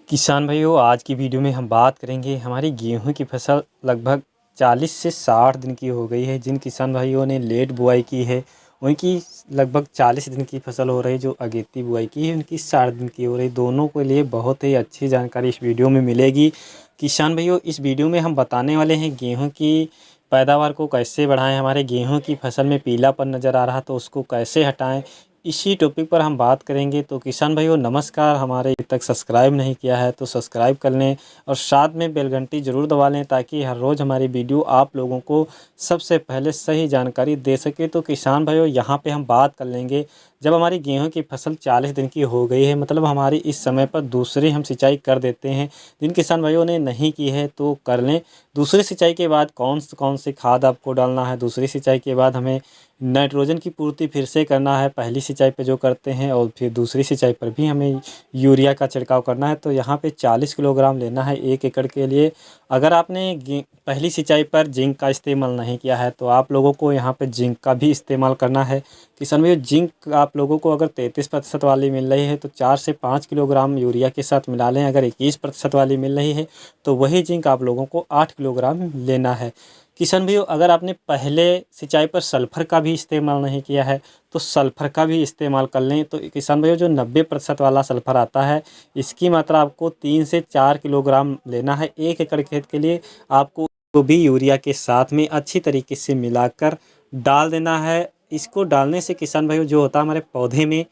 किसान भाइयों, आज की वीडियो में हम बात करेंगे। हमारी गेहूं की फसल लगभग 40 से 60 दिन की हो गई है। जिन किसान भाइयों ने लेट बुआई की है उनकी लगभग 40 दिन की फसल हो रही। जो अगेती बुआई की है उनकी 60 दिन की हो रही। दोनों के लिए बहुत ही अच्छी जानकारी इस वीडियो में मिलेगी। किसान भाइयों, इस वीडियो में हम बताने वाले हैं गेहूँ की पैदावार को कैसे बढ़ाएं। हमारे गेहूँ की फसल में पीलापन नज़र आ रहा तो उसको कैसे हटाएं, इसी टॉपिक पर हम बात करेंगे। तो किसान भाइयों नमस्कार, हमारे अभी तक सब्सक्राइब नहीं किया है तो सब्सक्राइब कर लें और साथ में बेल घंटी ज़रूर दबा लें ताकि हर रोज़ हमारी वीडियो आप लोगों को सबसे पहले सही जानकारी दे सके। तो किसान भाइयों, यहाँ पे हम बात कर लेंगे। जब हमारी गेहूं की फसल 40 दिन की हो गई है, मतलब हमारी इस समय पर दूसरी हम सिंचाई कर देते हैं। जिन किसान भाइयों ने नहीं की है तो कर लें। दूसरी सिंचाई के बाद कौन सी खाद आपको डालना है, दूसरी सिंचाई के बाद हमें नाइट्रोजन की पूर्ति फिर से करना है पहली सिंचाई पे जो करते हैं, और फिर दूसरी सिंचाई पर भी हमें यूरिया का छिड़काव करना है। तो यहाँ पे 40 किलोग्राम लेना है 1 एकड़ के लिए। अगर आपने पहली सिंचाई पर जिंक का इस्तेमाल नहीं किया है तो आप लोगों को यहाँ पे जिंक का भी इस्तेमाल करना है। किसान भाइयों, जिंक आप लोगों को अगर 33% वाली मिल रही है तो 4 से 5 किलोग्राम यूरिया के साथ मिला लें। अगर 21% वाली मिल रही है तो वही जिंक आप लोगों को 8 किलोग्राम लेना है। किसान भाइयों, अगर आपने पहले सिंचाई पर सल्फ़र का भी इस्तेमाल नहीं किया है तो सल्फ़र का भी इस्तेमाल कर लें। तो किसान भाइयों, जो 90% वाला सल्फ़र आता है इसकी मात्रा आपको 3 से 4 किलोग्राम लेना है 1 एकड़ खेत के लिए। आपको वो भी यूरिया के साथ में अच्छी तरीके से मिलाकर डाल देना है। इसको डालने से किसान भाइयों जो होता है, हमारे पौधे में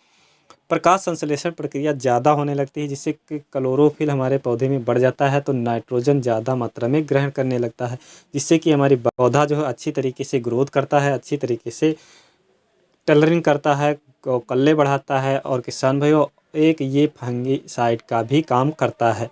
प्रकाश संश्लेषण प्रक्रिया ज़्यादा होने लगती है, जिससे कि क्लोरोफिल हमारे पौधे में बढ़ जाता है तो नाइट्रोजन ज़्यादा मात्रा में ग्रहण करने लगता है, जिससे कि हमारी पौधा जो है अच्छी तरीके से ग्रोथ करता है, अच्छी तरीके से टलरिंग करता है, कल्ले बढ़ाता है। और किसान भाइयों, एक ये फंगीसाइड का भी काम करता है।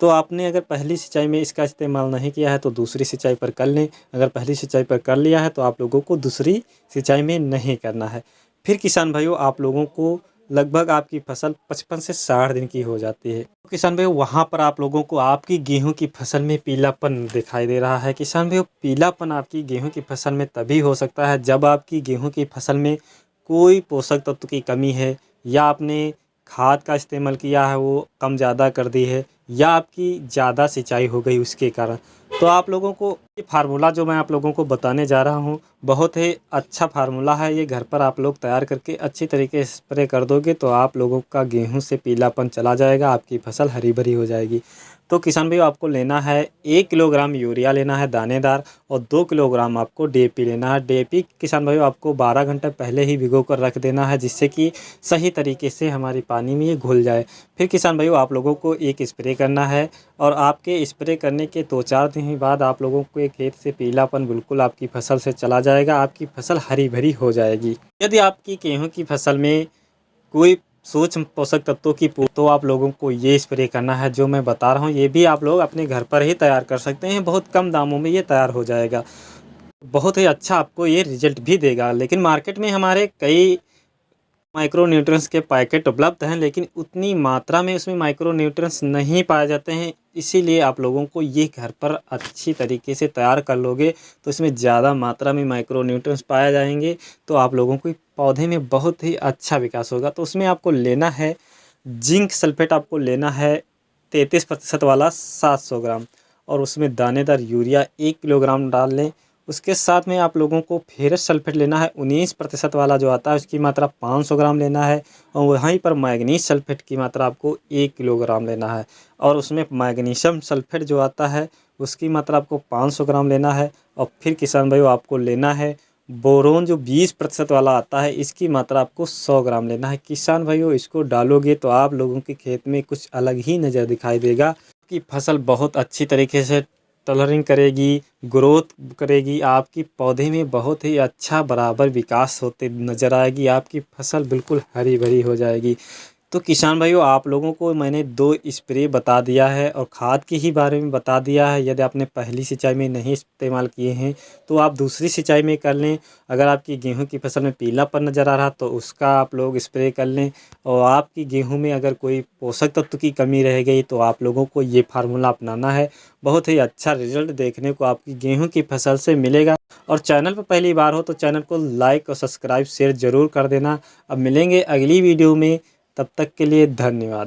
तो आपने अगर पहली सिंचाई में इसका इस्तेमाल नहीं किया है तो दूसरी सिंचाई पर कर लें। अगर पहली सिंचाई पर कर लिया है तो आप लोगों को दूसरी सिंचाई में नहीं करना है। फिर किसान भाइयों, आप लोगों को लगभग आपकी फसल 55 से 60 दिन की हो जाती है। तो किसान भाइयों, वहाँ पर आप लोगों को आपकी गेहूं की फसल में पीलापन दिखाई दे रहा है। किसान भाइयों, पीलापन आपकी गेहूं की फसल में तभी हो सकता है जब आपकी गेहूं की फसल में कोई पोषक तत्व की कमी है, या आपने खाद का इस्तेमाल किया है वो कम ज़्यादा कर दी है, या आपकी ज़्यादा सिंचाई हो गई उसके कारण। तो आप लोगों को ये फार्मूला जो मैं आप लोगों को बताने जा रहा हूँ बहुत ही अच्छा फार्मूला है। ये घर पर आप लोग तैयार करके अच्छी तरीके से स्प्रे कर दोगे तो आप लोगों का गेहूं से पीलापन चला जाएगा, आपकी फसल हरी भरी हो जाएगी। तो किसान भाइयों, आपको लेना है 1 किलोग्राम यूरिया लेना है दानेदार, और 2 किलोग्राम आपको डीएपी लेना है। डीएपी किसान भाइयों आपको 12 घंटे पहले ही भिगो कर रख देना है, जिससे कि सही तरीके से हमारी पानी में ये घुल जाए। फिर किसान भाइयों, आप लोगों को एक स्प्रे करना है, और आपके स्प्रे करने के 2-4 दिन ही बाद आप लोगों को एक खेत से पीलापन बिल्कुल आपकी फसल से चला जाएगा, आपकी फसल हरी भरी हो जाएगी। यदि आपकी गेहूँ की फसल में कोई सूक्ष्म पोषक तत्वों की तो आप लोगों को ये स्प्रे करना है जो मैं बता रहा हूँ। ये भी आप लोग अपने घर पर ही तैयार कर सकते हैं, बहुत कम दामों में ये तैयार हो जाएगा। बहुत ही अच्छा आपको ये रिजल्ट भी देगा। लेकिन मार्केट में हमारे कई माइक्रो न्यूट्रिएंट्स के पैकेट उपलब्ध हैं, लेकिन उतनी मात्रा में उसमें माइक्रो न्यूट्रिएंट्स नहीं पाए जाते हैं। इसीलिए आप लोगों को ये घर पर अच्छी तरीके से तैयार कर लोगे तो इसमें ज़्यादा मात्रा में माइक्रो न्यूट्रिएंट्स पाए जाएंगे, तो आप लोगों को पौधे में बहुत ही अच्छा विकास होगा। तो उसमें आपको लेना है जिंक सल्फेट, आपको लेना है 33% वाला 700 ग्राम, और उसमें दानेदार यूरिया 1 किलोग्राम डाल लें। उसके साथ में आप लोगों को फेरस सल्फेट लेना है 19% वाला जो आता है, उसकी मात्रा 500 ग्राम लेना है। और वहीं पर मैग्नीज सल्फेट की मात्रा आपको 1 किलोग्राम लेना है, और उसमें मैग्नीशियम सल्फेट जो आता है उसकी मात्रा आपको 500 ग्राम लेना है। और फिर किसान भाइयों, आपको लेना है बोरोन जो 20% वाला आता है, इसकी मात्रा आपको 100 ग्राम लेना है। किसान भाइयों, इसको डालोगे तो आप लोगों के खेत में कुछ अलग ही नज़र दिखाई देगा कि फसल बहुत अच्छी तरीके से टलरिंग करेगी, ग्रोथ करेगी, आपकी पौधे में बहुत ही अच्छा बराबर विकास होते नज़र आएगी, आपकी फसल बिल्कुल हरी भरी हो जाएगी। तो किसान भाइयों, आप लोगों को मैंने 2 स्प्रे बता दिया है और खाद के ही बारे में बता दिया है। यदि आपने पहली सिंचाई में नहीं इस्तेमाल किए हैं तो आप दूसरी सिंचाई में कर लें। अगर आपकी गेहूं की फसल में पीलापन नज़र आ रहा तो उसका आप लोग स्प्रे कर लें। और आपकी गेहूं में अगर कोई पोषक तत्व की कमी रह गई तो आप लोगों को ये फार्मूला अपनाना है। बहुत ही अच्छा रिजल्ट देखने को आपकी गेहूँ की फसल से मिलेगा। और चैनल पर पहली बार हो तो चैनल को लाइक और सब्सक्राइब शेयर ज़रूर कर देना। अब मिलेंगे अगली वीडियो में, तब तक के लिए धन्यवाद।